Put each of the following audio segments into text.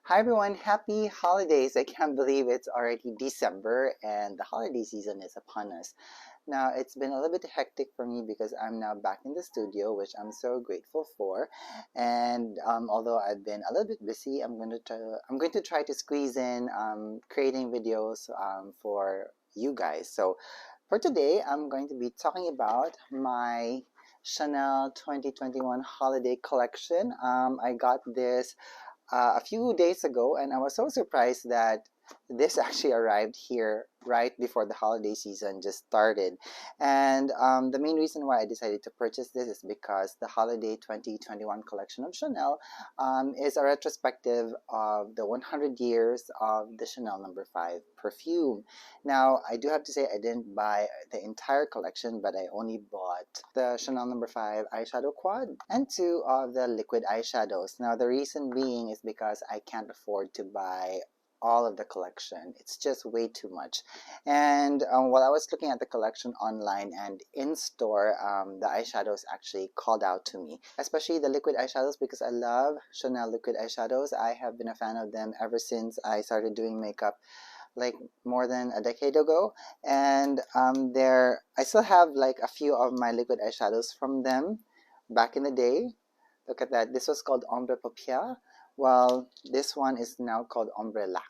Hi everyone, happy holidays. I can't believe it's already December and the holiday season is upon us. Now, it's been a little bit hectic for me because I'm now back in the studio, which I'm so grateful for. And although I've been a little bit busy, I'm going to try to squeeze in creating videos for you guys. So for today, I'm going to be talking about my Chanel 2021 holiday collection. I got this a few days ago, and I was so surprised that this actually arrived here right before the holiday season just started. And the main reason why I decided to purchase this is because the holiday 2021 collection of Chanel is a retrospective of the 100 years of the Chanel No.5 perfume. Now, I do have to say I didn't buy the entire collection, but I only bought the Chanel No.5 eyeshadow quad and two of the liquid eyeshadows. Now, the reason being is because I can't afford to buy all of the collection. It's just way too much. And while I was looking at the collection online and in store, the eyeshadows actually called out to me, especially the liquid eyeshadows, because I love Chanel liquid eyeshadows. I have been a fan of them ever since I started doing makeup like more than a decade ago. And I still have like a few of my liquid eyeshadows from them back in the day. Look at that. This was called Ombre Paupière. Well, this one is now called Ombre Lac.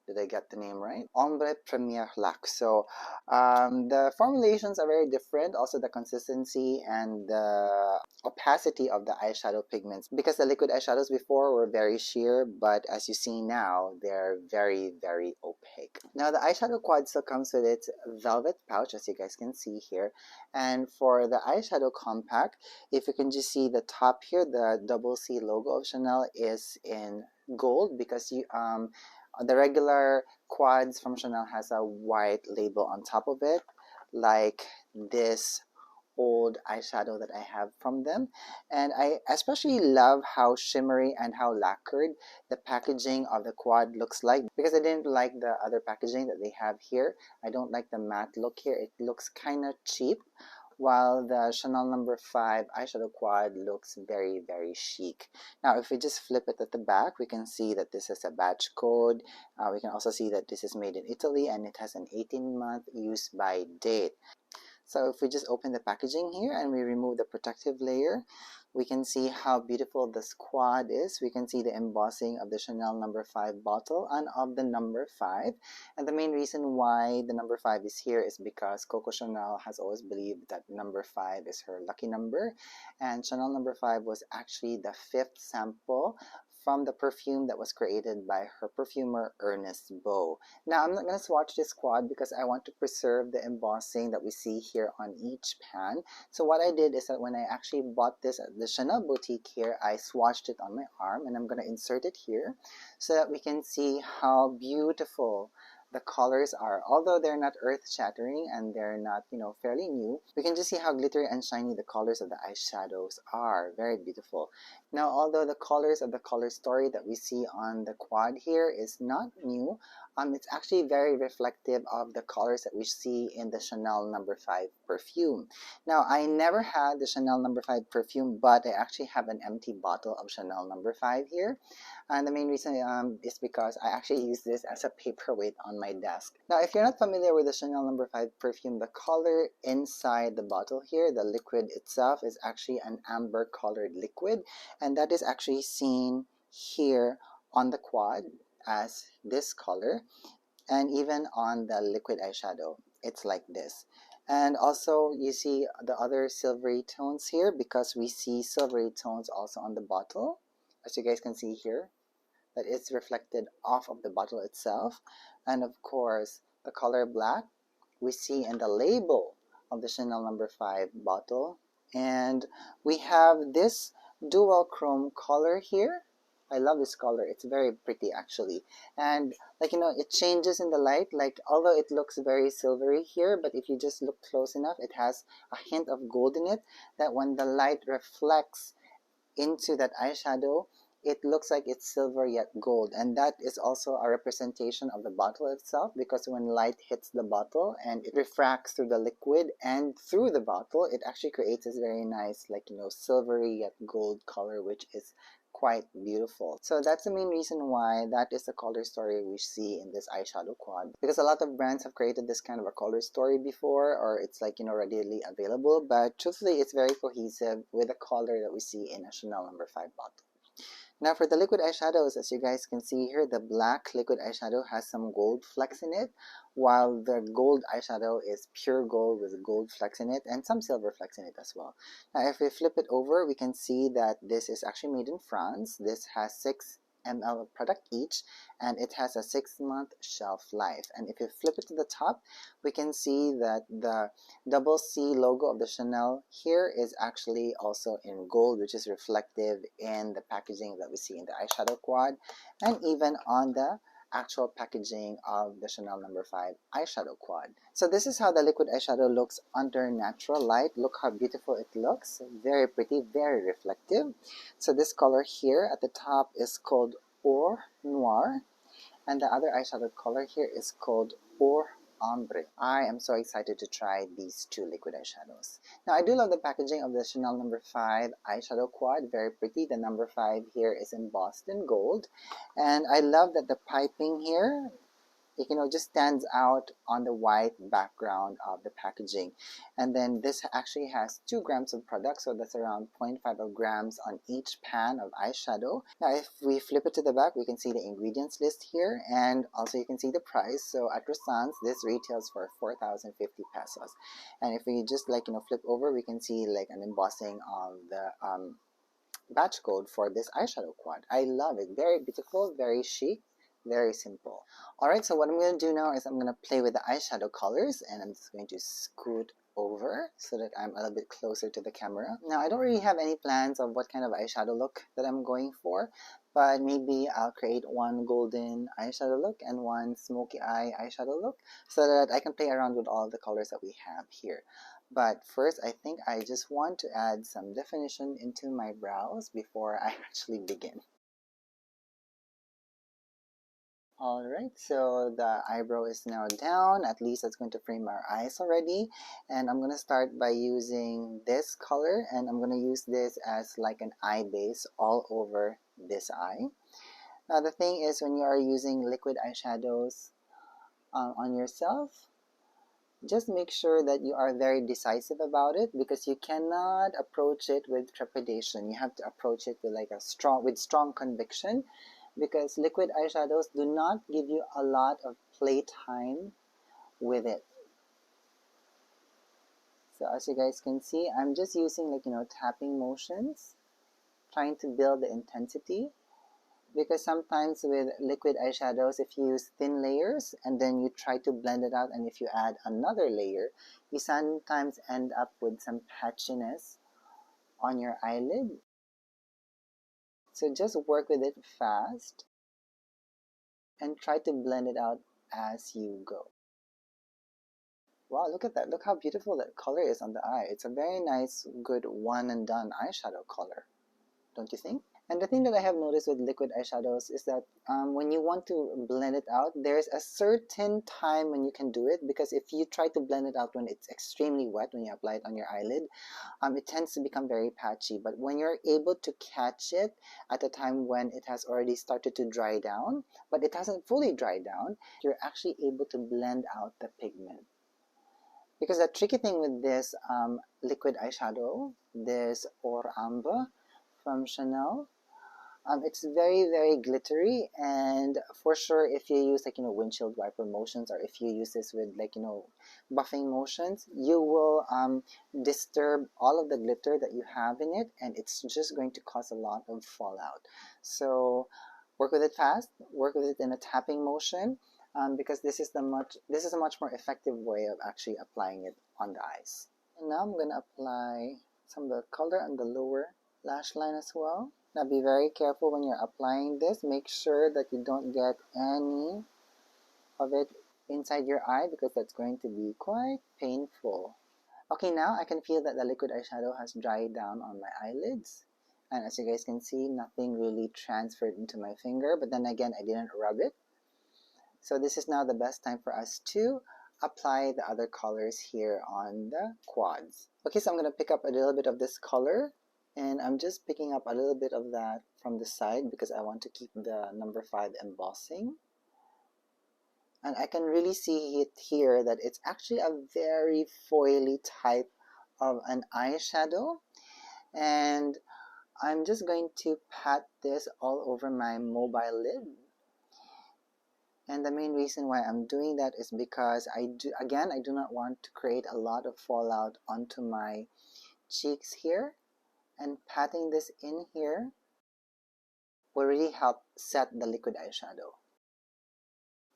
Did I get the name right? Ombre Premier Lac. So the formulations are very different. Also the consistency and the opacity of the eyeshadow pigments. Because the liquid eyeshadows before were very sheer, but as you see now, they're very, very opaque. Now the eyeshadow quad still comes with its velvet pouch, as you guys can see here. And for the eyeshadow compact, if you can just see the top here, the double C logo of Chanel is in gold, because the regular quads from Chanel has a white label on top of it, like this old eyeshadow that I have from them. And I especially love how shimmery and how lacquered the packaging of the quad looks like, because I didn't like the other packaging that they have here. I don't like the matte look here. It looks kind of cheap, while the Chanel No.5 eyeshadow quad looks very, very chic. Now, if we just flip it at the back, we can see that this is a batch code. We can also see that this is made in Italy and it has an 18-month use by date. So if we just open the packaging here and we remove the protective layer, we can see how beautiful this quad is. We can see the embossing of the Chanel No.5 bottle and of the No.5. And the main reason why the No.5 is here is because Coco Chanel has always believed that No.5 is her lucky number. And Chanel No.5 was actually the fifth sample from the perfume that was created by her perfumer Ernest Beau. Now, I'm not going to swatch this quad because I want to preserve the embossing that we see here on each pan. So what I did is that when I actually bought this at the Chanel boutique here, I swatched it on my arm, and I'm going to insert it here so that we can see how beautiful the colors are. Although they're not earth-shattering and they're not, fairly new, we can just see how glittery and shiny the colors of the eyeshadows are. Very beautiful. Now, although the colors of the color story that we see on the quad here is not new, it's actually very reflective of the colors that we see in the Chanel No.5 perfume. Now, I never had the Chanel No.5 perfume, but I actually have an empty bottle of Chanel No.5 here. And the main reason is because I actually use this as a paperweight on my desk. Now, if you're not familiar with the Chanel No.5 perfume, the color inside the bottle here, the liquid itself, is actually an amber colored liquid. And that is actually seen here on the quad as this color, and even on the liquid eyeshadow it's like this. And also you see the other silvery tones here, because we see silvery tones also on the bottle, as you guys can see here, that it's reflected off of the bottle itself. And of course the color black we see in the label of the Chanel No.5 bottle. And we have this dual chrome color here. I love this color. It's very pretty actually. And it changes in the light. Like, although it looks very silvery here, but if you just look close enough, it has a hint of gold in it, that when the light reflects into that eyeshadow, it looks like it's silver yet gold. And that is also a representation of the bottle itself, because when light hits the bottle and it refracts through the liquid and through the bottle, it actually creates this very nice, silvery yet gold color, which is quite beautiful. So that's the main reason why that is the color story we see in this eyeshadow quad. Because a lot of brands have created this kind of a color story before, or it's like, readily available, but truthfully it's very cohesive with the color that we see in a Chanel No.5 bottle. Now for the liquid eyeshadows, as you guys can see here, the black liquid eyeshadow has some gold flecks in it, while the gold eyeshadow is pure gold with gold flecks in it and some silver flecks in it as well. Now if we flip it over, we can see that this is actually made in France. This has 6 ml of product each, and it has a 6-month shelf life. And if you flip it to the top, we can see that the double C logo of the Chanel here is actually also in gold, which is reflective in the packaging that we see in the eyeshadow quad, and even on the actual packaging of the Chanel No.5 eyeshadow quad. So this is how the liquid eyeshadow looks under natural light. Look how beautiful it looks. Very pretty, very reflective. So this color here at the top is called Or Noir, and the other eyeshadow color here is called Or Ombre. I am so excited to try these two liquid eyeshadows. Now I do love the packaging of the Chanel No.5 eyeshadow quad, very pretty. The No.5 here is embossed in gold, and I love that the piping here, it just stands out on the white background of the packaging. And then this actually has 2 grams of product, so that's around 0.5 of grams on each pan of eyeshadow. Now if we flip it to the back, we can see the ingredients list here, and also you can see the price. So at Restance, this retails for 4,050 pesos. And if we just flip over, we can see like an embossing of the batch code for this eyeshadow quad. I love it. Very beautiful, very chic, very simple. Alright, so what I'm going to do now is I'm going to play with the eyeshadow colors, and I'm just going to scoot over so that I'm a little bit closer to the camera. Now I don't really have any plans of what kind of eyeshadow look that I'm going for, but maybe I'll create one golden eyeshadow look and one smoky eye eyeshadow look so that I can play around with all the colors that we have here. But first, I think I just want to add some definition into my brows before I actually begin. Alright, so the eyebrow is now down. At least that's going to frame our eyes already. And I'm going to start by using this color, and I'm going to use this as like an eye base all over this eye. Now the thing is, when you are using liquid eyeshadows on yourself, just make sure that you are very decisive about it, because you cannot approach it with trepidation. You have to approach it with strong conviction, because liquid eyeshadows do not give you a lot of playtime with it. So as you guys can see, I'm just using tapping motions, trying to build the intensity. Because sometimes with liquid eyeshadows, if you use thin layers and then you try to blend it out, and if you add another layer, you sometimes end up with some patchiness on your eyelid. So just work with it fast and try to blend it out as you go. Wow, look at that. Look how beautiful that color is on the eye. It's a very nice, good one and done eyeshadow color, don't you think? And the thing that I have noticed with liquid eyeshadows is that when you want to blend it out, there's a certain time when you can do it, because if you try to blend it out when it's extremely wet, when you apply it on your eyelid, it tends to become very patchy. But when you're able to catch it at a time when it has already started to dry down, but it hasn't fully dried down, you're actually able to blend out the pigment. Because the tricky thing with this liquid eyeshadow, this Or Amber from Chanel, it's very, very glittery, and for sure if you use windshield wiper motions, or if you use this with buffing motions, you will disturb all of the glitter that you have in it, and it's just going to cause a lot of fallout. So work with it fast, work with it in a tapping motion, because this is a much more effective way of actually applying it on the eyes. And now I'm going to apply some of the color on the lower lash line as well. Now be very careful when you're applying this. Make sure that you don't get any of it inside your eye, because that's going to be quite painful. Okay, now I can feel that the liquid eyeshadow has dried down on my eyelids. And as you guys can see, nothing really transferred into my finger, but then again, I didn't rub it. So this is now the best time for us to apply the other colors here on the quads. Okay, so I'm going to pick up a little bit of this color, and I'm just picking up a little bit of that from the side because I want to keep the No.5 embossing. And I can really see it here that it's actually a very foily type of an eyeshadow. And I'm just going to pat this all over my mobile lid. And the main reason why I'm doing that is because I do not want to create a lot of fallout onto my cheeks here. And patting this in here will really help set the liquid eyeshadow.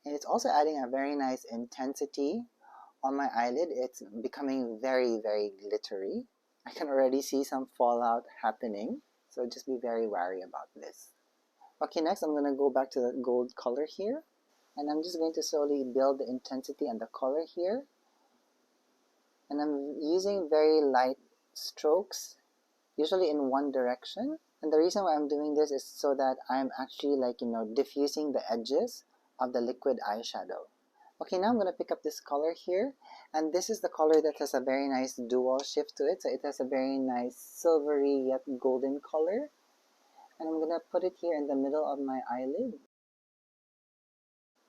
And it's also adding a very nice intensity on my eyelid. It's becoming very, very glittery. I can already see some fallout happening, so just be very wary about this. Okay, next I'm going to go back to the gold color here, and I'm just going to slowly build the intensity and the color here. And I'm using very light strokes, usually in one direction. And the reason why I'm doing this is so that I'm actually diffusing the edges of the liquid eyeshadow. Okay, now I'm going to pick up this color here, and this is the color that has a very nice dual shift to it. So it has a very nice silvery yet golden color, and I'm going to put it here in the middle of my eyelid.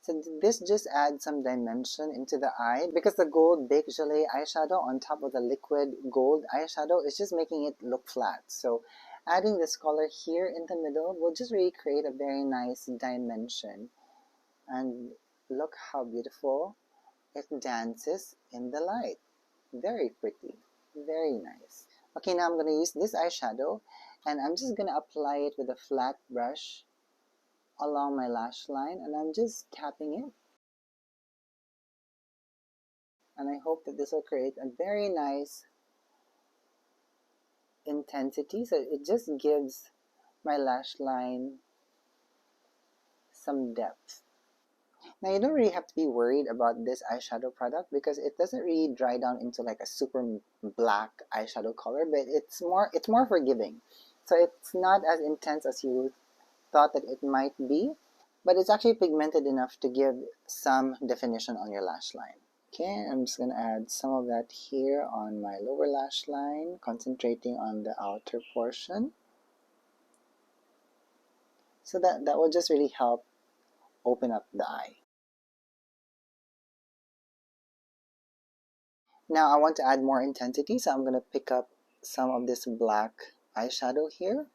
So this just adds some dimension into the eye because the gold baked gelée eyeshadow on top of the liquid gold eyeshadow is just making it look flat. So adding this color here in the middle will just really create a very nice dimension. And look how beautiful it dances in the light. Very pretty, very nice. Okay, now I'm going to use this eyeshadow, and I'm just going to apply it with a flat brush along my lash line, and I'm just tapping it. And I hope that this will create a very nice intensity, so it just gives my lash line some depth. Now you don't really have to be worried about this eyeshadow product because it doesn't really dry down into like a super black eyeshadow color, but it's more forgiving. So it's not as intense as you thought that it might be, but it's actually pigmented enough to give some definition on your lash line. Okay, I'm just going to add some of that here on my lower lash line, concentrating on the outer portion. So that will just really help open up the eye. Now I want to add more intensity, so I'm going to pick up some of this black eyeshadow here.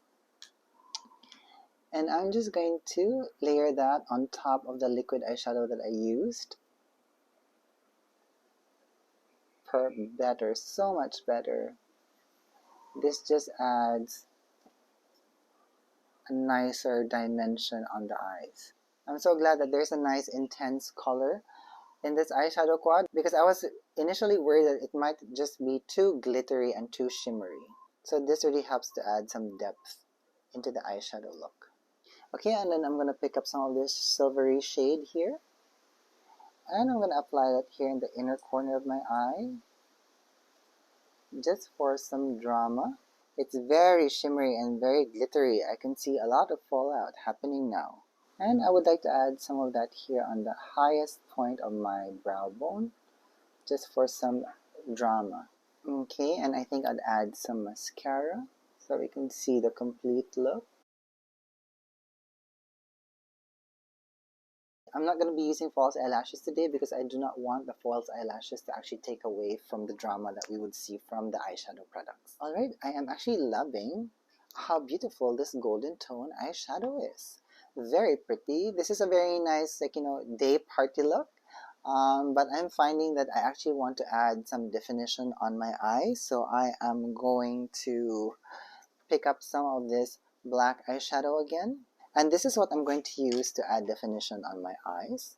And I'm just going to layer that on top of the liquid eyeshadow that I used. Better, so much better. This just adds a nicer dimension on the eyes. I'm so glad that there's a nice intense color in this eyeshadow quad because I was initially worried that it might just be too glittery and too shimmery. So this really helps to add some depth into the eyeshadow look. Okay, and then I'm going to pick up some of this silvery shade here. And I'm going to apply that here in the inner corner of my eye, just for some drama. It's very shimmery and very glittery. I can see a lot of fallout happening now. And I would like to add some of that here on the highest point of my brow bone, just for some drama. Okay, and I think I'd add some mascara so we can see the complete look. I'm not going to be using false eyelashes today because I do not want the false eyelashes to actually take away from the drama that we would see from the eyeshadow products. Alright, I am actually loving how beautiful this golden tone eyeshadow is. Very pretty. This is a very nice, day party look. But I'm finding that I actually want to add some definition on my eyes. So I am going to pick up some of this black eyeshadow again. And this is what I'm going to use to add definition on my eyes.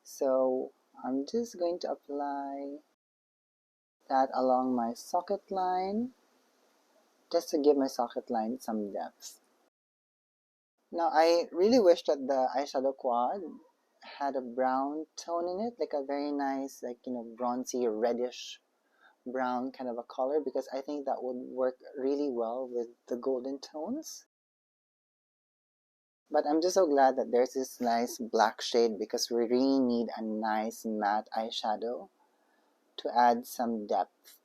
So I'm just going to apply that along my socket line, just to give my socket line some depth. Now I really wish that the eyeshadow quad had a brown tone in it, like a very nice, bronzy, reddish brown kind of a color, because I think that would work really well with the golden tones. But I'm just so glad that there's this nice black shade because we really need a nice matte eyeshadow to add some depth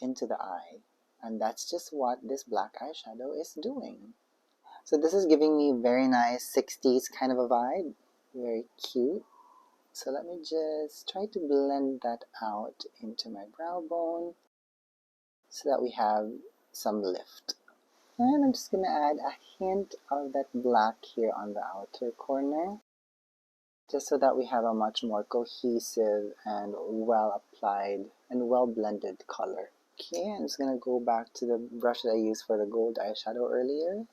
into the eye. And that's just what this black eyeshadow is doing. So this is giving me very nice 60s kind of a vibe. Very cute. So let me just try to blend that out into my brow bone so that we have some lift. And I'm just going to add a hint of that black here on the outer corner, just so that we have a much more cohesive and well applied and well blended color. Okay, I'm just going to go back to the brush that I used for the gold eyeshadow earlier,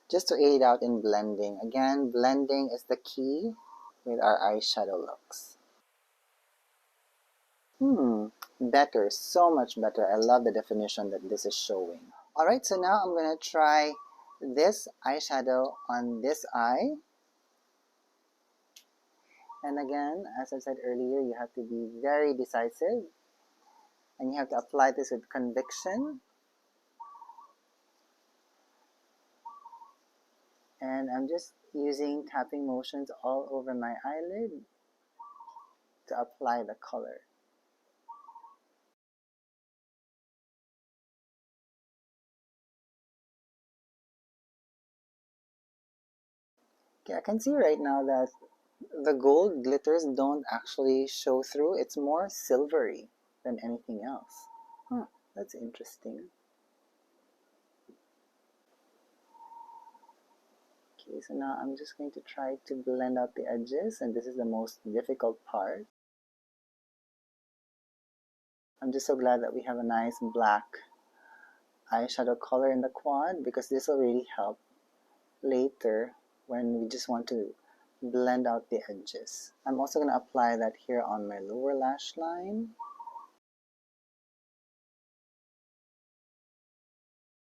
just to aid out in blending. Again, blending is the key with our eyeshadow looks. Better, so much better. I love the definition that this is showing. Alright, so now I'm going to try this eyeshadow on this eye. And again, as I said earlier, you have to be very decisive. And you have to apply this with conviction. And I'm just using tapping motions all over my eyelid to apply the color. Okay, I can see right now that the gold glitters don't actually show through. It's more silvery than anything else. Huh, that's interesting. Okay, so now I'm just going to try to blend out the edges, and this is the most difficult part. I'm just so glad that we have a nice black eyeshadow color in the quad, because this will really help later when we just want to blend out the edges. I'm also going to apply that here on my lower lash line.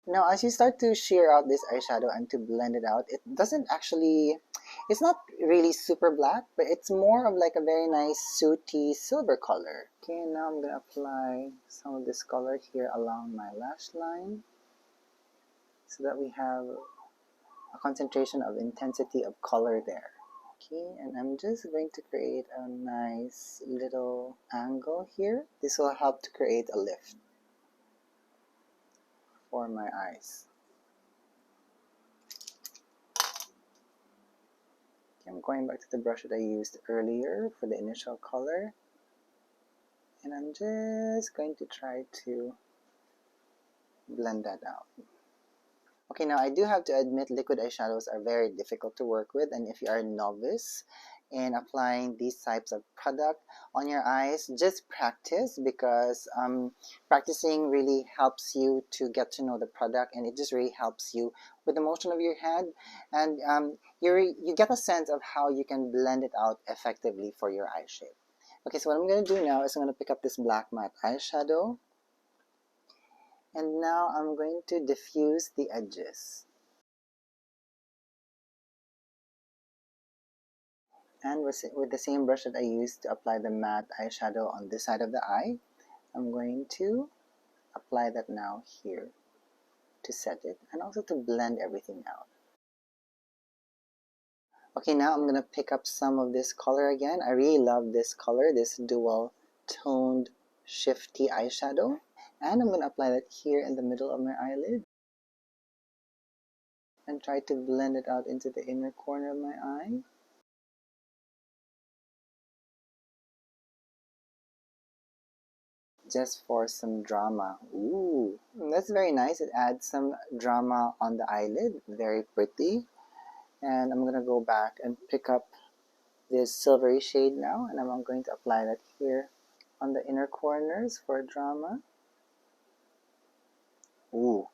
Now, as you start to sheer out this eyeshadow and to blend it out, it doesn't actually, it's not really super black, but it's more of like a very nice sooty silver color. Okay, now I'm going to apply some of this color here along my lash line so that we have a concentration of intensity of color there. Okay, and I'm just going to create a nice little angle here. This will help to create a lift for my eyes. Okay, I'm going back to the brush that I used earlier for the initial color, and I'm just going to try to blend that out. Okay, now I do have to admit liquid eyeshadows are very difficult to work with, and if you are a novice in applying these types of product on your eyes, just practice, because practicing really helps you to get to know the product, and it just really helps you with the motion of your hand, and you get a sense of how you can blend it out effectively for your eye shape. Okay, so what I'm going to do now is I'm going to pick up this black matte eyeshadow, and now I'm going to diffuse the edges. And with the same brush that I used to apply the matte eyeshadow on this side of the eye, I'm going to apply that now here to set it and also to blend everything out. Okay, now I'm going to pick up some of this color again. I really love this color, this dual toned shifty eyeshadow. And I'm going to apply that here in the middle of my eyelid and try to blend it out into the inner corner of my eye. Just for some drama. Ooh, that's very nice. It adds some drama on the eyelid. Very pretty. And I'm going to go back and pick up this silvery shade now, and I'm going to apply that here on the inner corners for drama. Ooh.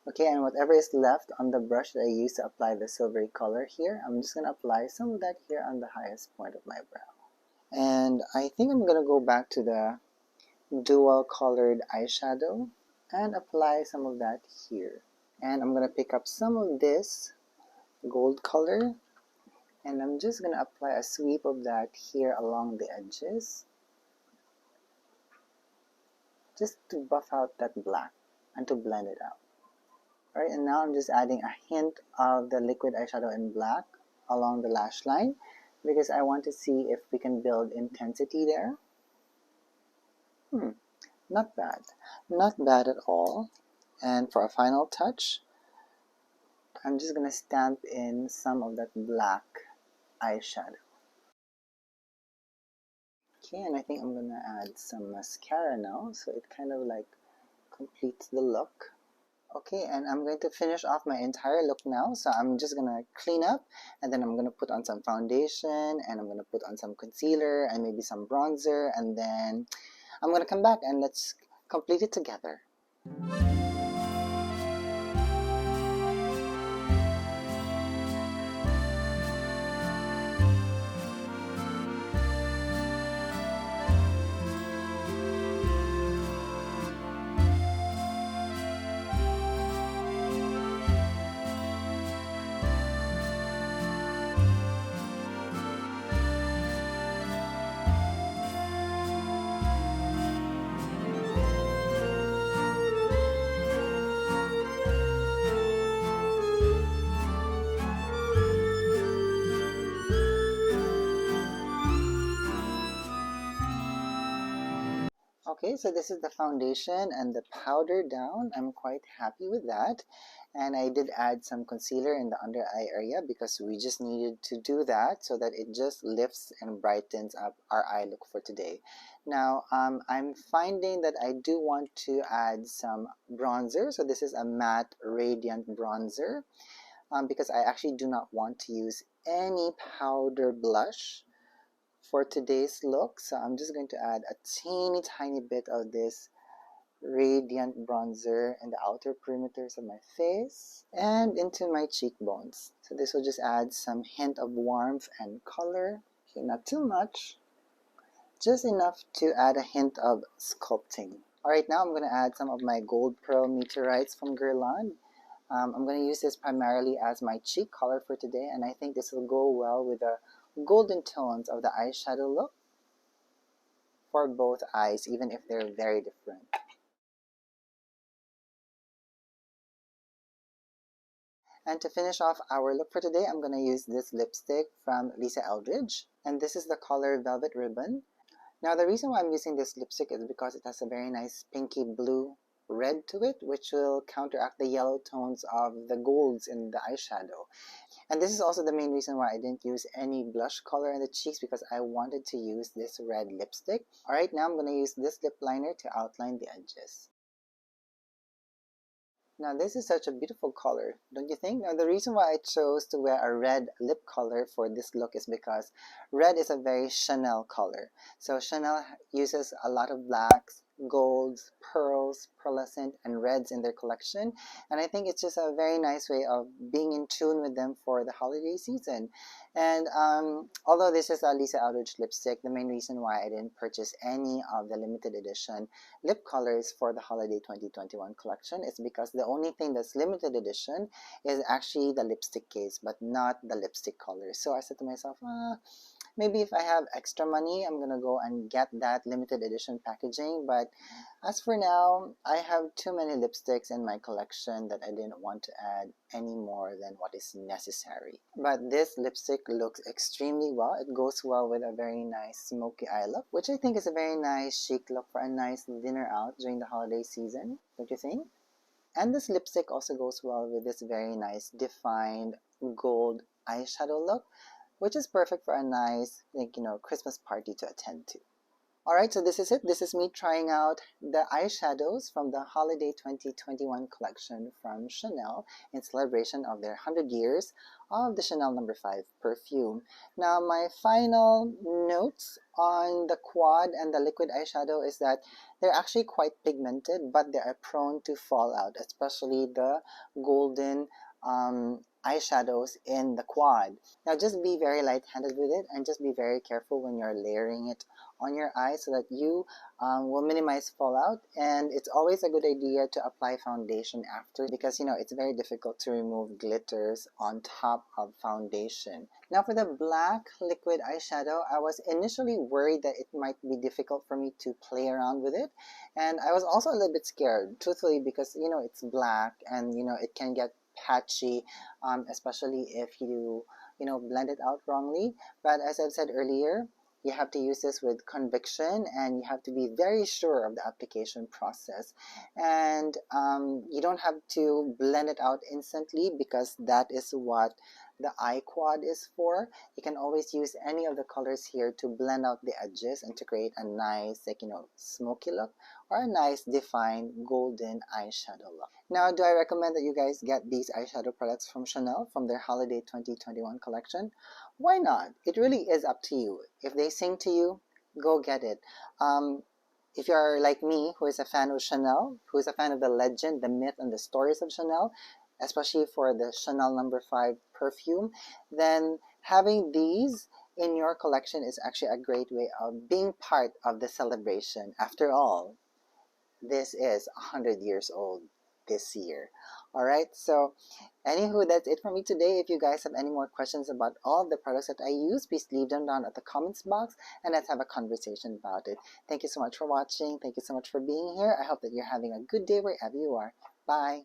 Okay, and whatever is left on the brush that I used to apply the silvery color here, I'm just going to apply some of that here on the highest point of my brow. And I think I'm going to go back to the dual colored eyeshadow and apply some of that here. And I'm going to pick up some of this gold color, and I'm just going to apply a sweep of that here along the edges, just to buff out that black and to blend it out. Alright, and now I'm just adding a hint of the liquid eyeshadow in black along the lash line, because I want to see if we can build intensity there. Not bad. Not bad at all. And for a final touch, I'm just gonna stamp in some of that black eyeshadow. Okay, and I think I'm gonna add some mascara now, so it kind of like completes the look. Okay, and I'm going to finish off my entire look now, so I'm just gonna clean up, and then I'm gonna put on some foundation, and I'm gonna put on some concealer, and maybe some bronzer, and then I'm gonna come back and let's complete it together. Okay, so this is the foundation and the powder down. I'm quite happy with that. And I did add some concealer in the under eye area because we just needed to do that so that it just lifts and brightens up our eye look for today. Now, I'm finding that I do want to add some bronzer. So this is a matte radiant bronzer because I actually do not want to use any powder blush for today's look. So I'm just going to add a teeny tiny bit of this radiant bronzer in the outer perimeters of my face and into my cheekbones. So this will just add some hint of warmth and color. Okay, not too much, just enough to add a hint of sculpting. Alright, now I'm going to add some of my Gold Pearl Meteorites from Guerlain. I'm going to use this primarily as my cheek color for today, and I think this will go well with the golden tones of the eyeshadow look for both eyes, even if they're very different. And to finish off our look for today, I'm going to use this lipstick from Lisa Eldridge, and this is the color Velvet Ribbon. Now the reason why I'm using this lipstick is because it has a very nice pinky blue red to it, which will counteract the yellow tones of the golds in the eyeshadow. And this is also the main reason why I didn't use any blush color in the cheeks, because I wanted to use this red lipstick. Alright, now I'm going to use this lip liner to outline the edges. Now this is such a beautiful color, don't you think? Now the reason why I chose to wear a red lip color for this look is because red is a very Chanel color. So Chanel uses a lot of blacks, golds, pearls, pearlescent, and reds in their collection. And I think it's just a very nice way of being in tune with them for the holiday season. And although this is a Lisa Eldridge lipstick, the main reason why I didn't purchase any of the limited edition lip colors for the holiday 2021 collection is because the only thing that's limited edition is actually the lipstick case, but not the lipstick colors. So I said to myself, maybe if I have extra money, I'm gonna go and get that limited edition packaging. But as for now, I have too many lipsticks in my collection that I didn't want to add any more than what is necessary. But this lipstick looks extremely well. It goes well with a very nice smoky eye look, which I think is a very nice chic look for a nice dinner out during the holiday season, don't you think? And this lipstick also goes well with this very nice defined gold eyeshadow look, which is perfect for a nice, Christmas party to attend to. Alright, so this is it. This is me trying out the eyeshadows from the Holiday 2021 collection from Chanel in celebration of their 100 years of the Chanel No.5 perfume. Now, my final notes on the quad and the liquid eyeshadow is that they're actually quite pigmented, but they are prone to fall out, especially the golden eyeshadows in the quad. Now just be very light-handed with it and just be very careful when you're layering it on your eyes so that you will minimize fallout. And it's always a good idea to apply foundation after, because it's very difficult to remove glitters on top of foundation. Now for the black liquid eyeshadow, I was initially worried that it might be difficult for me to play around with it, and I was also a little bit scared, truthfully, because it's black and it can get patchy, especially if you blend it out wrongly. But as I've said earlier, You have to use this with conviction, and you have to be very sure of the application process. And you don't have to blend it out instantly, because that is what the eye quad is for. You can always use any of the colors here to blend out the edges and to create a nice, like, smoky look, or a nice defined golden eyeshadow look. Now, do I recommend that you guys get these eyeshadow products from Chanel from their Holiday 2021 collection? Why not? It really is up to you. If they sing to you, go get it. If you're like me, who is a fan of Chanel, who is a fan of the legend, the myth, and the stories of Chanel, especially for the Chanel No.5 perfume, then having these in your collection is actually a great way of being part of the celebration. After all, this is 100 years old this year. All right, so anywho, that's it for me today. If you guys have any more questions about all the products that I use, please leave them down at the comments box and let's have a conversation about it. Thank you so much for watching. Thank you so much for being here. I hope that you're having a good day wherever you are. Bye.